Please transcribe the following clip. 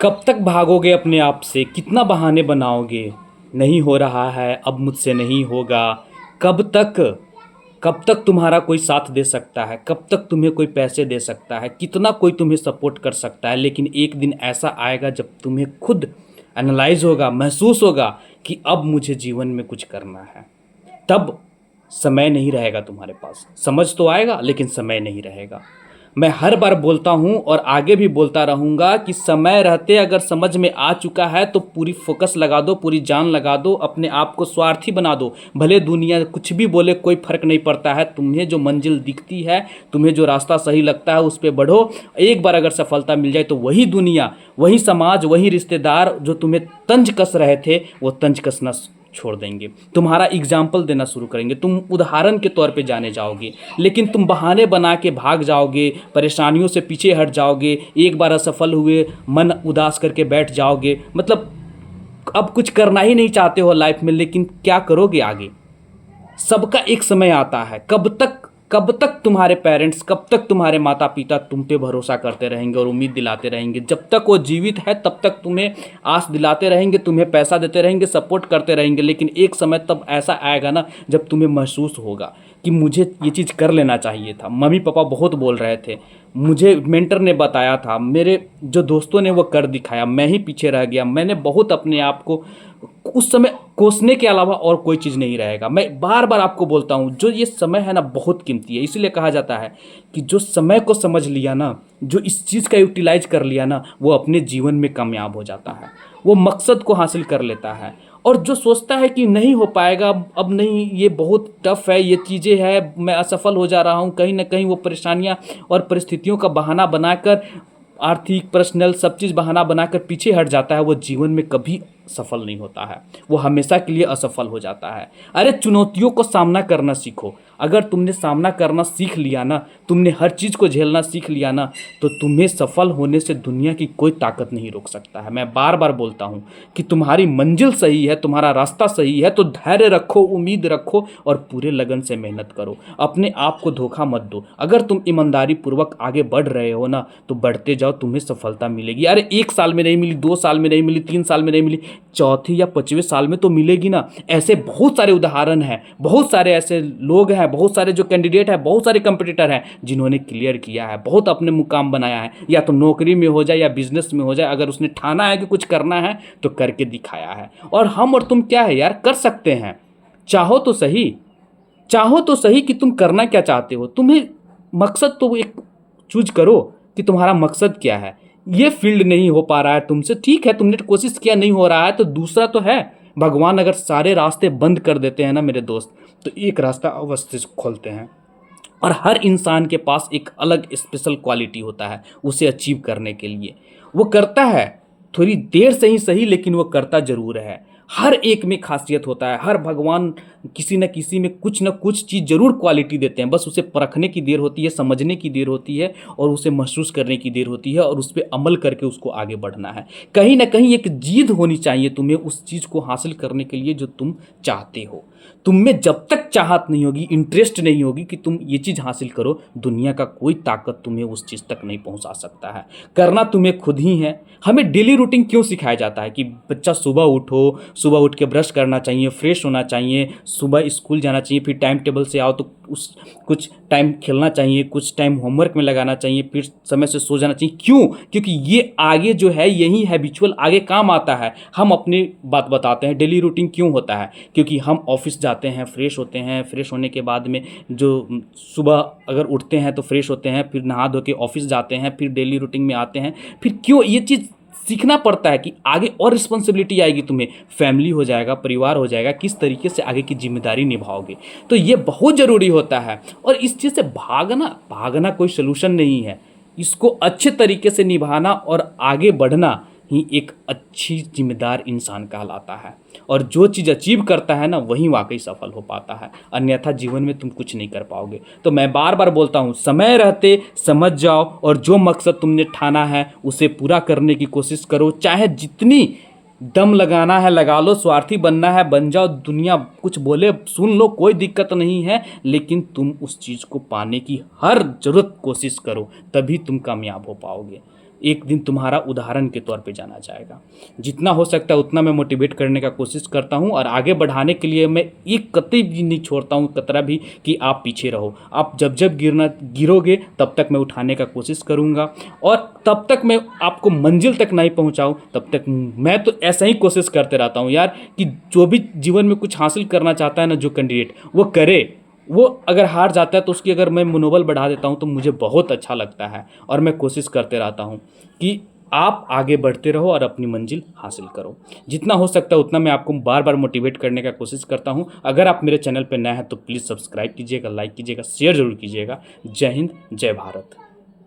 कब तक भागोगे अपने आप से, कितना बहाने बनाओगे। नहीं हो रहा है अब मुझसे नहीं होगा। कब तक कब तक तुम्हारा कोई साथ दे सकता है, कब तक तुम्हें कोई पैसे दे सकता है, कितना कोई तुम्हें सपोर्ट कर सकता है। लेकिन एक दिन ऐसा आएगा जब तुम्हें खुद एनालाइज होगा, महसूस होगा कि अब मुझे जीवन में कुछ करना है। तब समय नहीं रहेगा तुम्हारे पास। समझ तो आएगा लेकिन समय नहीं रहेगा। मैं हर बार बोलता हूँ और आगे भी बोलता रहूँगा कि समय रहते अगर समझ में आ चुका है तो पूरी फोकस लगा दो, पूरी जान लगा दो, अपने आप को स्वार्थी बना दो। भले दुनिया कुछ भी बोले, कोई फर्क नहीं पड़ता है। तुम्हें जो मंजिल दिखती है, तुम्हें जो रास्ता सही लगता है, उस पर बढ़ो। एक बार अगर सफलता मिल जाए तो वही दुनिया, वही समाज, वही रिश्तेदार जो तुम्हें तंज कस रहे थे वो तंज कसना छोड़ देंगे। तुम्हारा एग्जाम्पल देना शुरू करेंगे, तुम उदाहरण के तौर पे जाने जाओगे। लेकिन तुम बहाने बना के भाग जाओगे, परेशानियों से पीछे हट जाओगे, एक बार असफल हुए मन उदास करके बैठ जाओगे। मतलब अब कुछ करना ही नहीं चाहते हो लाइफ में, लेकिन क्या करोगे आगे। सबका एक समय आता है। कब तक तुम्हारे पेरेंट्स, कब तक तुम्हारे माता पिता तुम पे भरोसा करते रहेंगे और उम्मीद दिलाते रहेंगे। जब तक वो जीवित है तब तक तुम्हें आस दिलाते रहेंगे, तुम्हें पैसा देते रहेंगे, सपोर्ट करते रहेंगे। लेकिन एक समय तब ऐसा आएगा ना जब तुम्हें महसूस होगा कि मुझे ये चीज़ कर लेना चाहिए था। मम्मी पापा बहुत बोल रहे थे, मुझे मेंटर ने बताया था, मेरे जो दोस्तों ने वो कर दिखाया, मैं ही पीछे रह गया। मैंने बहुत अपने आप को उस समय कोसने के अलावा और कोई चीज़ नहीं रहेगा। मैं बार बार आपको बोलता हूँ, जो ये समय है ना बहुत कीमती है। इसीलिए कहा जाता है कि जो समय को समझ लिया ना, जो इस चीज़ का यूटिलाइज कर लिया ना, वो अपने जीवन में कामयाब हो जाता है, वो मकसद को हासिल कर लेता है। और जो सोचता है कि नहीं हो पाएगा, अब नहीं, ये बहुत टफ है, ये चीज़ें है, मैं असफल हो जा रहा हूँ, कहीं ना कहीं वो परेशानियाँ और परिस्थितियों का बहाना बनाकर, आर्थिक पर्सनल सब चीज़ बहाना बनाकर पीछे हट जाता है, वो जीवन में कभी सफल नहीं होता है। वो हमेशा के लिए असफल हो जाता है। अरे चुनौतियों को सामना करना सीखो। अगर तुमने सामना करना सीख लिया ना, तुमने हर चीज़ को झेलना सीख लिया ना, तो तुम्हें सफल होने से दुनिया की कोई ताकत नहीं रोक सकता है। मैं बार बार बोलता हूँ कि तुम्हारी मंजिल सही है, तुम्हारा रास्ता सही है, तो धैर्य रखो, उम्मीद रखो और पूरे लगन से मेहनत करो। अपने आप को धोखा मत दो। अगर तुम ईमानदारी पूर्वक आगे बढ़ रहे हो ना, तो बढ़ते जाओ, तुम्हें सफलता मिलेगी। अरे 1 साल में नहीं मिली, 2 साल में नहीं मिली, 3 साल में नहीं मिली, चौथे या 5वें साल में तो मिलेगी ना। ऐसे बहुत सारे उदाहरण हैं, बहुत सारे ऐसे लोग हैं, बहुत सारे जो कैंडिडेट हैं, बहुत सारे कंपटीटर हैं जिन्होंने क्लियर किया है, बहुत अपने मुकाम बनाया है। या तो नौकरी में हो जाए या बिजनेस में हो जाए, अगर उसने ठाना है कि कुछ करना है तो करके दिखाया है। और हम और तुम क्या है यार, कर सकते हैं। चाहो तो सही, चाहो तो सही कि तुम करना क्या चाहते हो। तुम्हें मकसद तो एक चूज करो कि तुम्हारा मकसद क्या है। ये फील्ड नहीं हो पा रहा है तुमसे, ठीक है, तुमने कोशिश किया, नहीं हो रहा है तो दूसरा तो है। भगवान अगर सारे रास्ते बंद कर देते हैं ना मेरे दोस्त, तो एक रास्ता अवश्य से खोलते हैं। और हर इंसान के पास एक अलग स्पेशल क्वालिटी होता है उसे अचीव करने के लिए। वो करता है, थोड़ी देर से ही सही, लेकिन वो करता जरूर है। हर एक में खासियत होता है। हर भगवान किसी न किसी में कुछ न कुछ चीज़ जरूर क्वालिटी देते हैं। बस उसे परखने की देर होती है, समझने की देर होती है और उसे महसूस करने की देर होती है और उस पर अमल करके उसको आगे बढ़ना है। कहीं ना कहीं एक जिद होनी चाहिए तुम्हें उस चीज़ को हासिल करने के लिए जो तुम चाहते हो। तुम में जब तक चाहत नहीं होगी, इंटरेस्ट नहीं होगी कि तुम ये चीज़ हासिल करो, दुनिया का कोई ताकत तुम्हें उस चीज़ तक नहीं पहुंचा सकता है। करना तुम्हें खुद ही है। हमें डेली रूटीन क्यों सिखाया जाता है कि बच्चा सुबह उठो, सुबह उठ के ब्रश करना चाहिए, फ्रेश होना चाहिए, सुबह स्कूल जाना चाहिए, फिर टाइम टेबल से आओ तो उस कुछ टाइम खेलना चाहिए, कुछ टाइम होमवर्क में लगाना चाहिए, फिर समय से सो जाना चाहिए। क्यों? क्योंकि ये आगे जो है, यही हैबिचुअल आगे काम आता है। हम अपनी बात बताते हैं, डेली रूटीन क्यों होता है, क्योंकि हम ऑफिस जाते हैं, फ्रेश होते हैं, फ्रेश होने के बाद में जो सुबह अगर उठते हैं तो फ्रेश होते हैं, फिर नहा धो के ऑफिस जाते हैं, फिर डेली रूटीन में आते हैं। फिर क्यों ये चीज़ सीखना पड़ता है कि आगे और रिस्पॉन्सिबिलिटी आएगी, तुम्हें फैमिली हो जाएगा, परिवार हो जाएगा, किस तरीके से आगे की जिम्मेदारी निभाओगे। तो ये बहुत ज़रूरी होता है। और इस चीज़ से भागना कोई सलूशन नहीं है। इसको अच्छे तरीके से निभाना और आगे बढ़ना ही एक अच्छी जिम्मेदार इंसान कहलाता है। और जो चीज़ अचीव करता है ना, वही वाकई सफल हो पाता है। अन्यथा जीवन में तुम कुछ नहीं कर पाओगे। तो मैं बार बार बोलता हूँ, समय रहते समझ जाओ और जो मकसद तुमने ठाना है उसे पूरा करने की कोशिश करो। चाहे जितनी दम लगाना है लगा लो, स्वार्थी बनना है बन जाओ, दुनिया कुछ बोले सुन लो, कोई दिक्कत नहीं है। लेकिन तुम उस चीज़ को पाने की हर जरूरत कोशिश करो, तभी तुम कामयाब हो पाओगे। एक दिन तुम्हारा उदाहरण के तौर पे जाना जाएगा। जितना हो सकता है उतना मैं मोटिवेट करने का कोशिश करता हूँ और आगे बढ़ाने के लिए मैं एक कतई भी नहीं छोड़ता हूँ, कतरा भी, कि आप पीछे रहो। आप जब जब गिरोगे तब तक मैं उठाने का कोशिश करूँगा, और तब तक मैं आपको मंजिल तक नहीं पहुँचाऊँ तब तक मैं तो ऐसा ही कोशिश करते रहता हूँ यार, कि जो भी जीवन में कुछ हासिल करना चाहता है ना जो कैंडिडेट, वो करे। वो अगर हार जाता है तो उसकी अगर मैं मनोबल बढ़ा देता हूँ तो मुझे बहुत अच्छा लगता है, और मैं कोशिश करते रहता हूँ कि आप आगे बढ़ते रहो और अपनी मंजिल हासिल करो। जितना हो सकता है उतना मैं आपको बार बार मोटिवेट करने का कोशिश करता हूँ। अगर आप मेरे चैनल पर नए हैं तो प्लीज़ सब्सक्राइब कीजिएगा, लाइक कीजिएगा, शेयर जरूर कीजिएगा। जय हिंद, जय भारत।